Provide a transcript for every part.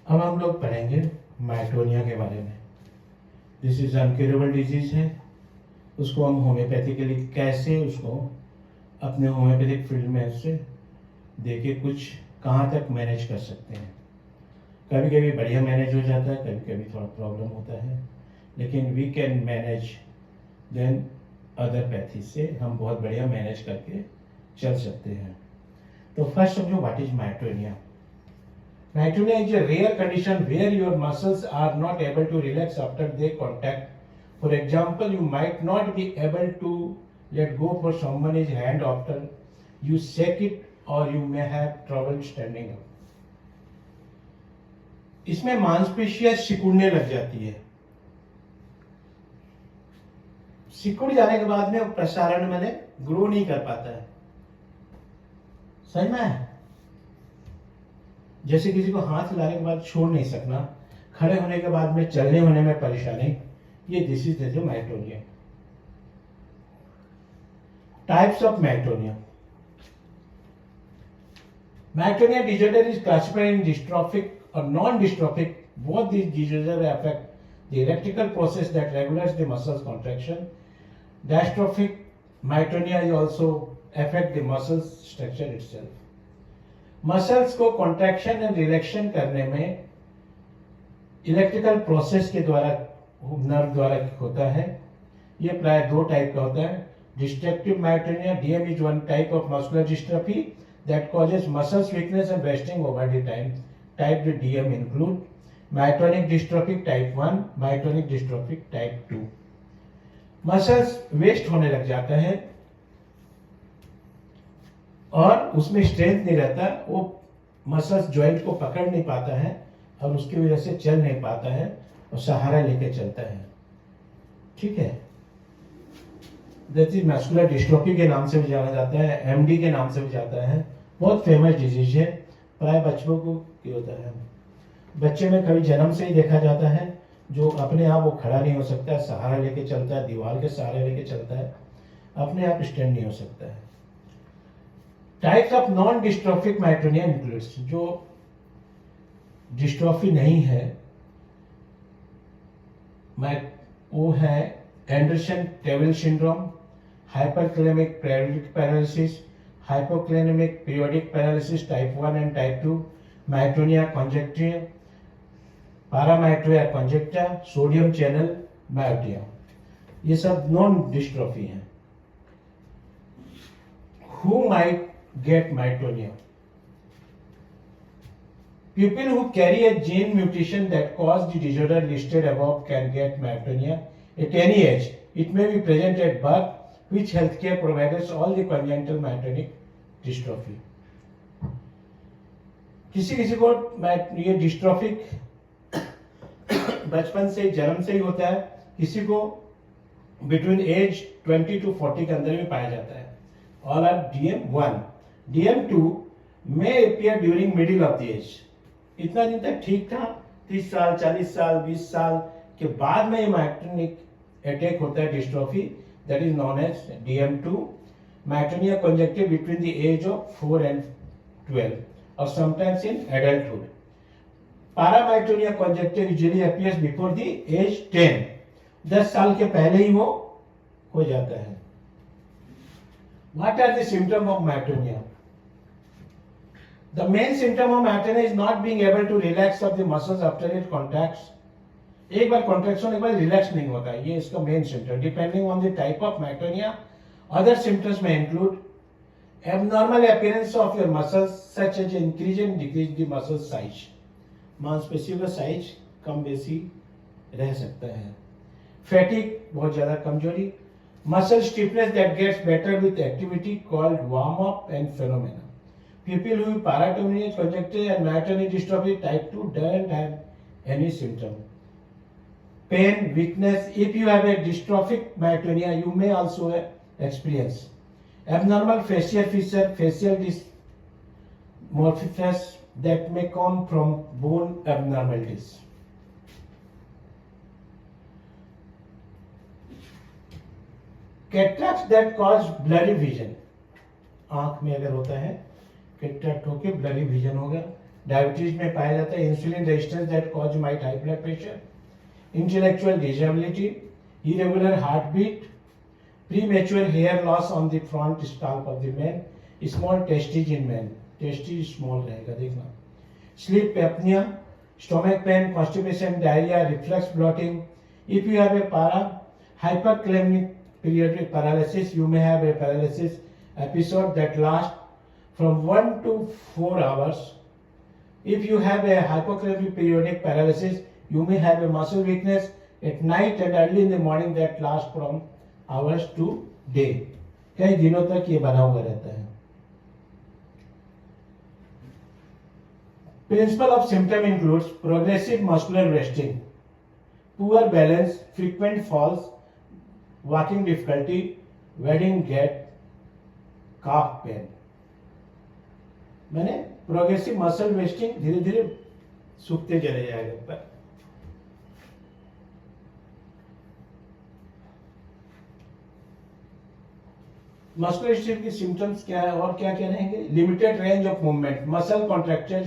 अब हम लोग पढ़ेंगे माइटोनिया के बारे में। दिस इज अनक्यूरेबल डिजीज है। उसको हम होम्योपैथिकली कैसे उसको अपने होम्योपैथिक फील्ड में से देखे कुछ कहाँ तक मैनेज कर सकते हैं। कभी कभी बढ़िया मैनेज हो जाता है, कभी कभी थोड़ा प्रॉब्लम होता है, लेकिन we can manage then other pathy से हम बहुत बढ़िया मैनेज करके चल सकते हैं। तो फर्स्ट समझो what is myotonia. Myotonia is a rare condition where your muscles are not able to relax after they contact. For example, you might not be able to let go for someone's hand after you shake it, or you may have trouble standing up. इसमें मांसपेशियां सिकुड़ने लग जाती है। सिकुड़ जाने के बाद में वो प्रसारण मैंने ग्रो नहीं कर पाता है। सही में जैसे किसी को हाथ हिलाने के बाद छोड़ नहीं सकना, खड़े होने के बाद में चलने होने में परेशानी, ये this is the myotonia. Types of myotonia. Myotonia disorder is classified in dystrophic और non dystrophic. Both these disorders affect the electrical process that regulates the muscles contraction. Dystrophic myotonia is also affect the muscle structure itself. Muscles को contraction and रिलैक्शन करने में electrical process के द्वारा nerve द्वारा होता है। ये प्राय दो टाइप का होता है। Destructive myotonia, DM is one type of muscular dystrophy that causes muscles weakness and wasting over the time. Type the DM include myotonic dystrophic type 1, myotonic dystrophic type 2। Muscles waste होने लग जाता है और उसमें strength नहीं रहता, वो muscles joint को पकड़ नहीं पाता है और उसकी वजह से चल नहीं पाता है और सहारा लेके चलता है। ठीक है, दैट इज मस्कुलर डिस्ट्रोफी के नाम से भी जाना जाता है, एमडी के नाम से भी जाता है। बहुत फेमस डिजीज है, प्राय बच्चों को होता है। बच्चे में कभी जन्म से ही देखा जाता है, जो अपने आप वो खड़ा नहीं हो सकता, सहारा लेके चलता है, दीवार के सहारे लेके चलता है, अपने आप स्टैंड नहीं हो सकता है। Types of non dystrophic myotonia includes, जो डिस्ट्रोफी नहीं है, वो है Andersen Tawil syndrome, hyperkalemic periodic paralysis, hypokalemic periodic paralysis type 1 and type 2, myotonia congenita, paramyotonia congenita, sodium channel myotonia. ये सब नॉन डिस्ट्रोफी हैं। Who might get myotonia? People who carry a gene mutation that cause the disorder listed above can get myotonia at any age. It may be present at birth, which healthcare providers all the congenital myotonic dystrophy. किसी किसी को ये dystrophic बचपन से जन्म से ही होता है, किसी को बिटवीन एज 20 to 40 के अंदर भी पाया जाता है। All are DM1. DM2 may appear during middle of the age. इतना दिन तक ठीक था, 30 साल, 40 साल, 20 साल के बाद में ये मायोटोनिक अटैक होता है, dystrophy, that is known as DM2. Myotonia conjunctive between the age of 4 and 12 or sometimes in adulthood. Paramyotonia conjunctive usually appears before the age 10. 10 साल के पहले ही वो हो जाता है। What are the symptoms of myotonia? The main symptom of myotonia is not being able to relax of the muscles after it contracts. एक बार contraction एक बार relax नहीं होता, ये इसका main symptom. Depending on the type of myotonia, other symptoms may include abnormal appearance of your muscles such as increase and decrease the muscle size. मांसपेशियों का size कम बेसी रह सकता है। फैटिग, बहुत ज्यादा कमजोरी। Muscle stiffness that gets better with activity called warm-up and phenomena. People who have paratonia conjunctiva and myotonic dystrophy type 2 don't have any symptom. Pain, weakness. If you have a dystrophic myotonia, you may also experience abnormal facial feature, facial dysmorphism that may come from bone abnormalities. Cataract that cause blurry vision, आंख में अगर होता है cataract होके blurry vision होगा, diabetes में पाया जाता है, insulin resistance that cause might high blood pressure, intellectual disability, irregular heartbeat, premature hair loss on the front scalp of the man, small testes in men, testes small रहेगा देखना, sleep apnea, stomach pain, constipation, diarrhea, reflux blotting. If you have a hyperkalemic periodic paralysis, you may have a paralysis episode that lasts from 1 to 4 hours. If you have a hypokalemic periodic paralysis, you may have a muscle weakness at night and early in the morning that lasts from hours to day. कई दिनों तक ये बना हुआ रहता है. Principle of symptom includes progressive muscular wasting, poor balance, frequent falls, walking difficulty, wedding gait, calf pain. मैंने progressive muscle wasting धीरे धीरे सूखते चले जाएगा पर मस्कुलर डिस्ट्रॉफी की सिम्टम्स क्या है और क्या क्या रहेंगे? Limited range of movement, muscle contraction,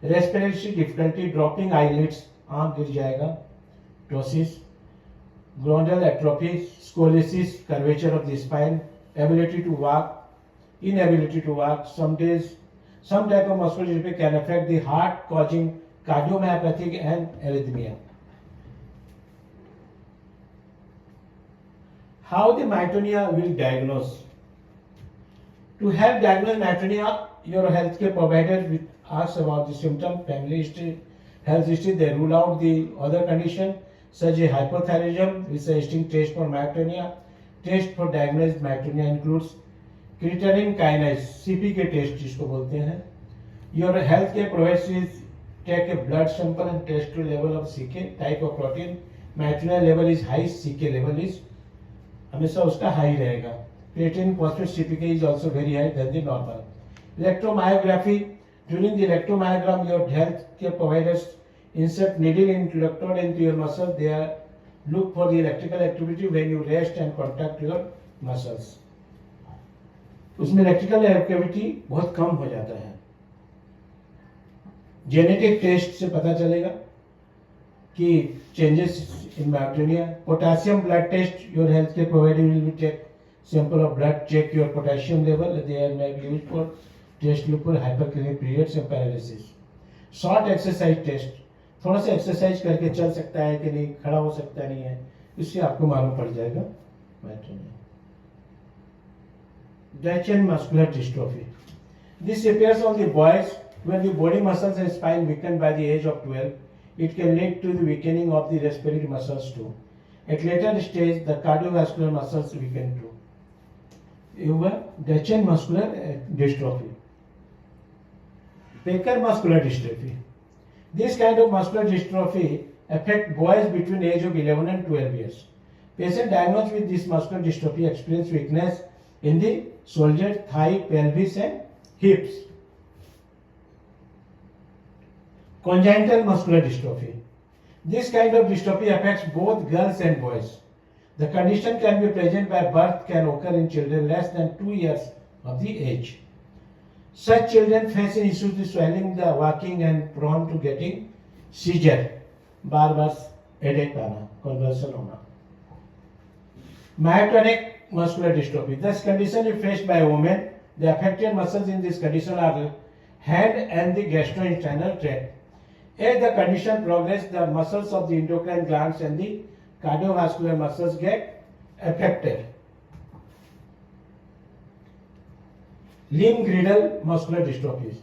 respiratory difficulty, dropping eyelids, आंख गिर जाएगा, ptosis, glomerular atrophy, scoliosis, curvature of the spine, ability to walk, inability to walk. Some type of muscular dystrophy can affect the heart, causing cardiomyopathy and arrhythmia. How the myotonia will diagnose? To help diagnose myotonia, your healthcare provider will ask about the symptom, family history, health history. They rule out the other condition such as hypothyroidism, suggesting test for myotonia. Test for diagnosed myotonia includes creatinine kinase, CP के test जिसको बोलते हैं. Your health care provides take a blood sample and test to level of CK, type of protein, maternal level is high, CK level is हमेशा उसका high रहेगा. Creatinine phosphate CPK is also very high then the normal. Electromyography, during the electromyogram your health care providers insert needle into electrode into your muscle. They are look for the electrical activity when you rest and contract your muscles. उसमें electrical activity बहुत कम हो जाता है. Genetic test से पता चलेगा कि changes in myotonia. Potassium blood test, your health care provider will be take sample of blood, check your potassium level. They are may be used for test look for hyperkalemic periods and paralysis. Short exercise test, थोड़ा सा exercise करके चल सकता है कि नहीं, खड़ा हो सकता नहीं है, इससे आपको मालूम पड़ जाएगा myotonia. Duchenne muscular dystrophy. This appears on the boys when the body muscles and spine weaken by the age of 12. It can lead to the weakening of the respiratory muscles too. At later stage, the cardiovascular muscles weaken too. Duchenne muscular dystrophy. Becker muscular dystrophy. This kind of muscular dystrophy affects boys between the age of 11 and 12 years. Patients diagnosed with this muscular dystrophy experience weakness in the shoulder, thigh, pelvis and hips. Congenital muscular dystrophy. This kind of dystrophy affects both girls and boys. The condition can be present by birth, can occur in children less than 2 years of the age. Such children face issues with swelling, the walking and prone to getting seizure. बार-बार headache आना, convulsion होना. Myotonic muscular dystrophy. This condition is faced by women. The affected muscles in this condition are head and the gastrointestinal tract. As the condition progresses, the muscles of the endocrine glands and the cardiovascular muscles get affected. Limb-girdle muscular dystrophy.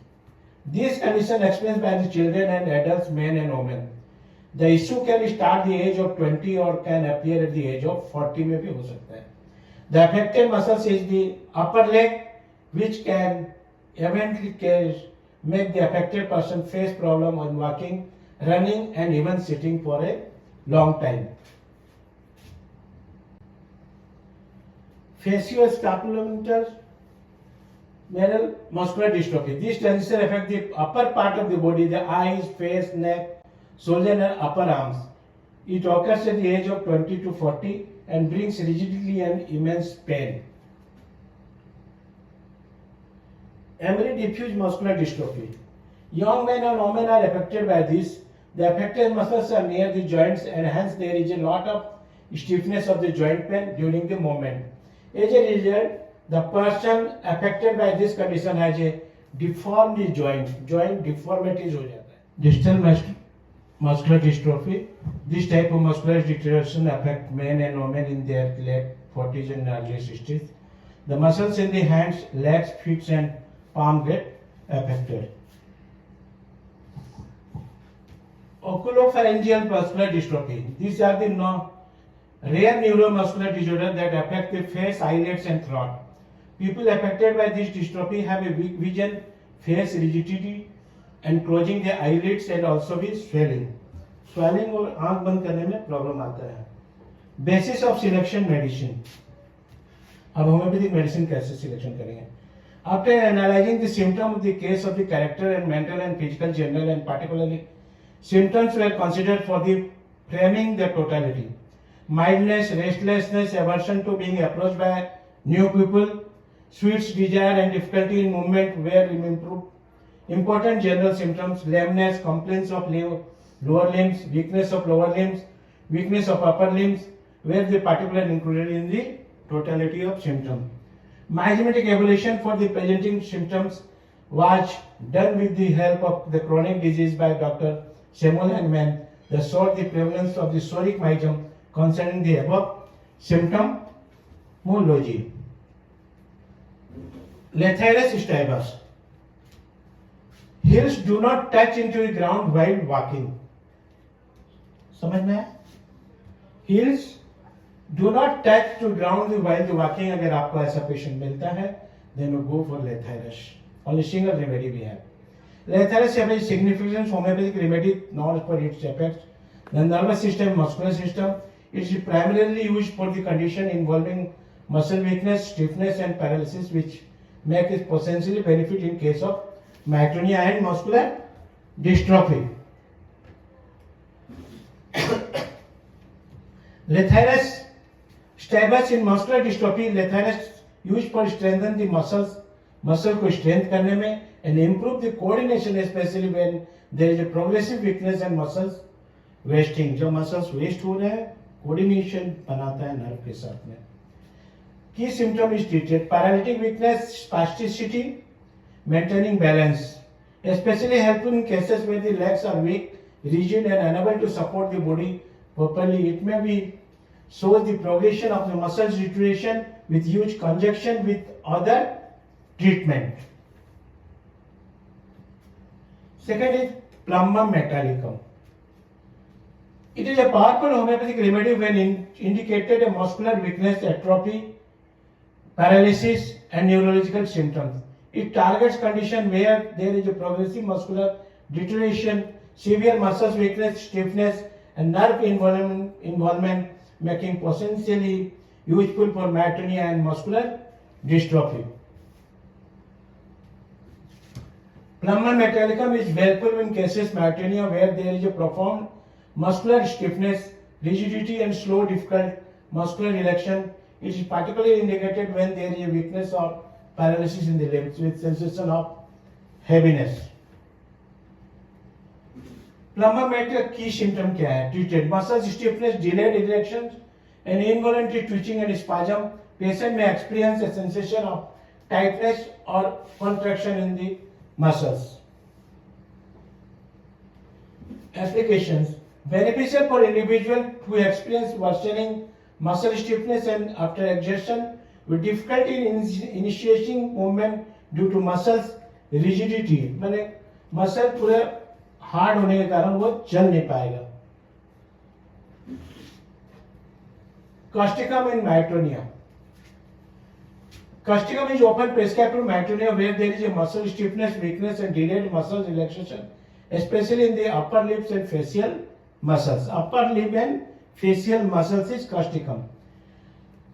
This condition experienced by the children and adults, men and women. The issue can start at the age of 20 or can appear at the age of 40 में भी हो सकता है. The affected muscles is the upper leg, which can eventually make the affected person face problem on walking, running, and even sitting for a long time. Facioscapulohumeral muscular dystrophy. This transition affects the upper part of the body, the eyes, face, neck, shoulder, and upper arms. It occurs at the age of 20 to 40 and brings rigidity and immense pain. Emery diffuse muscular dystrophy. Young men and women are affected by this. The affected muscles are near the joints and hence there is a lot of stiffness of the joint pain during the movement. As a result, the person affected by this condition has a deformed joint deformities हो जाता है. Distal muscular dystrophy. This type of muscular deterioration affect men and women in their late 40s and early 60s. The muscles in the hands, legs, feet and palm get affected. Oculopharyngeal muscular dystrophy. These are the rare neuromuscular disorders that affect the face, eyelids and throat. People affected by this dystrophy have a weak vision, face rigidity and closing the eyelids and also be swelling. Swelling और आंख बंद करने में problem आता है. Basis of selection medicine. अब homeopathic medicine कैसे selection करेंगे? After analyzing the symptom of the case of the character and mental and physical general and particularly symptoms were considered for the framing the totality. Mildness, restlessness, aversion to being approached by new people, sweets, desire and difficulty in movement were improved. Important general symptoms: lameness, complaints of lower limbs, weakness of lower limbs, weakness of upper limbs were the particular included in the totality of symptom. Miasmatic evaluation for the presenting symptoms was done with the help of the chronic disease by Dr. Samuel Hahnemann that showed the prevalence of the psoriatic miasm concerning the above symptomology. Lathyrus stivus. Heels do not touch into the ground while walking. समझ में है? Heels do not touch to ground while walking. अगर आपको ऐसा patient मिलता है, then you go for lathyrus. Only single remedy we have. Lathyrus have a significant homeopathic remedy known for its effects. The nervous system, muscular system, it is primarily used for the condition involving muscle weakness, stiffness, and paralysis, which make it potentially benefit in case of myotonia and muscular dystrophy. Lathyrus stivus in muscular dystrophy. Lathyrus used for strengthen the muscle को strength करने में and improve the coordination, especially when there is a progressive weakness and muscles wasting. जो muscles waste हो रहे हैं, coordination बनाता है nerve के साथ में. Key symptom is treated: paralytic weakness, spasticity, maintaining balance, especially helpful in cases where the legs are weak, rigid and unable to support the body properly. It may be shows the progression of the muscles deterioration with huge conjunction with other treatment. Second is Plumbum metallicum. It is a powerful homeopathic remedy when indicated a muscular weakness, atrophy, paralysis and neurological symptoms. It targets condition where there is a progressive muscular deterioration, severe muscle weakness, stiffness and nerve involvement, making potentially useful for myotonia and muscular dystrophy. Plumbum metallicum is helpful in cases myotonia where there is a profound muscular stiffness, rigidity and slow difficult muscular relaxation. It is particularly indicated when there is a weakness or paralysis in the limbs with sensation of heaviness. Plumbum metallicum key symptom क्या है? Treated muscle stiffness, delayed erections and involuntary twitching and spasm. Patient may experience a sensation of tightness or contraction in the muscles. Applications: beneficial for individuals who experience worsening muscle stiffness and after exertion with difficulty in initiating movement due to muscles rigidity. माने muscle पूरे hard होने के कारण वो चल नहीं पाएगा. Causticum in myotonia. Causticum is often prescribed for myotonia where there is a muscle stiffness, weakness and delayed muscle relaxation, especially in the upper lips and facial muscles. Upper lip and facial muscles is causticum.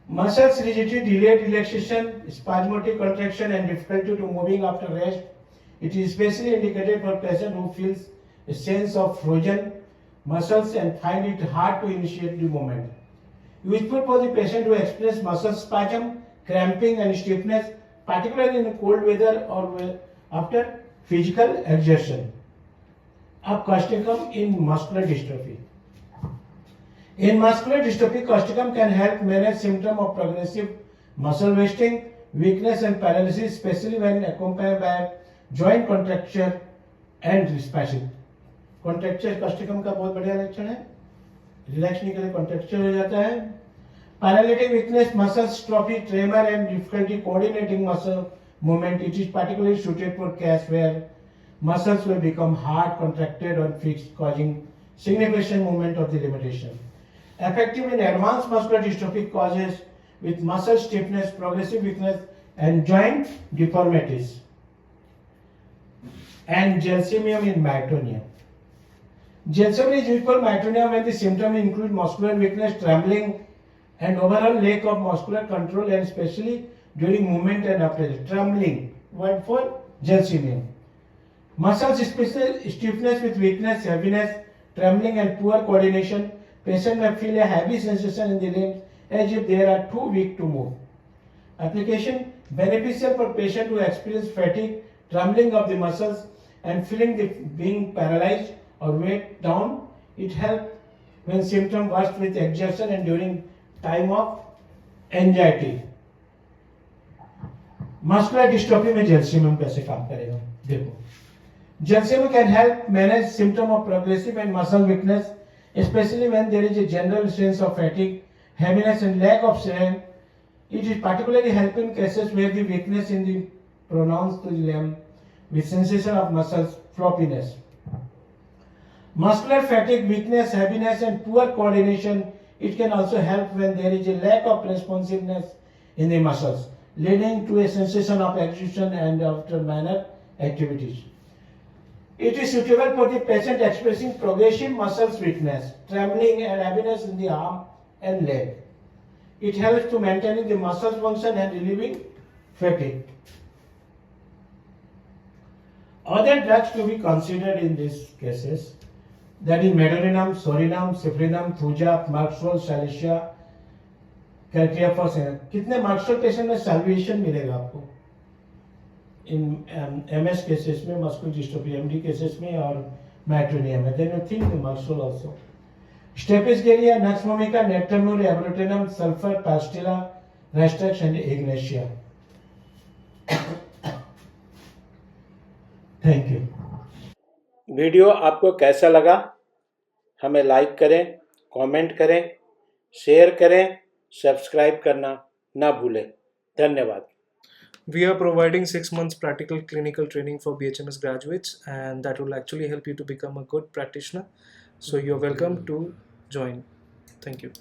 Muscles rigidity, delayed relaxation, spasmodic contraction and difficulty to moving after rest. It is especially indicated for patient who feels a sense of frozen muscles and find it hard to initiate the movement. Useful for the patient who experience muscle spasm, cramping and stiffness, particularly in cold weather or after physical exertion. अब Costichum in muscular dystrophy. In muscular dystrophy, Costichum can help manage symptoms of progressive muscle wasting, weakness and paralysis, especially when accompanied by joint contracture and spasm. Contracture causticum का बहुत बढ़िया लक्षण है, relax नहीं करे contracture हो जाता है. Paralytic weakness, muscle trophy, tremor and difficulty coordinating muscle movement. It is particularly suited for case where muscles will become hard, contracted or fixed, causing significant movement of the limitation. Effective in advanced muscular dystrophy causes with muscle stiffness, progressive weakness and joint deformities. And gelsemium in myotonia. Gelsemium is used for myotonia when the symptoms include muscular weakness, trembling and overall lack of muscular control, and especially during movement and after trembling. Word for gelsemium. Muscle stiffness with weakness, heaviness, trembling and poor coordination. Patient may feel a heavy sensation in the limbs as if they are too weak to move. Application: beneficial for patient who experience fatigue, trembling of the muscles and feeling the being paralyzed or weighed down. It helps when symptoms worsen with exertion and during time of anxiety. Muscular dystrophy में gelsemium कैसे काम करेगा? देखो, gelsemium can help manage symptom of progressive and muscle weakness, especially when there is a general sense of fatigue, heaviness and lack of strength. It is particularly helpful in cases where the weakness in the pronounced to the limb with sensation of muscles floppiness. Muscular fatigue, weakness, heaviness and poor coordination. It can also help when there is a lack of responsiveness in the muscles, leading to a sensation of exhaustion and after manner activities. It is suitable for the patient expressing progressive muscle weakness, trembling and heaviness in the arm and leg. It helps to maintaining the muscle function and relieving fatigue. Other drugs to be considered in these cases, that is medorinum, sorinum, cifrinum, thuja, marxol, salicia, कैल्ट्रियाफॉस है. कितने मार्क्सोल patient में salvation मिलेगा आपको in MS cases में, muscular dystrophy MD cases में और मायोटोनिया में? देन यू थिंक द मार्क्सोल आल्सो. स्टेपिसगेरिया, नक्समोमिका, नेक्टमनूर, एब्रोटेनम, सल्फर, पास्टिला, रेस्ट्रेक्स and ignatia. Thank you. Video आपको कैसा लगा? हमें लाइक करें, कमेंट करें, शेयर करें, सब्सक्राइब करना ना भूलें. धन्यवाद. We are providing 6 months practical clinical training for BHMS graduates, and that will actually help you to become a good practitioner. So you're welcome to join. Thank you.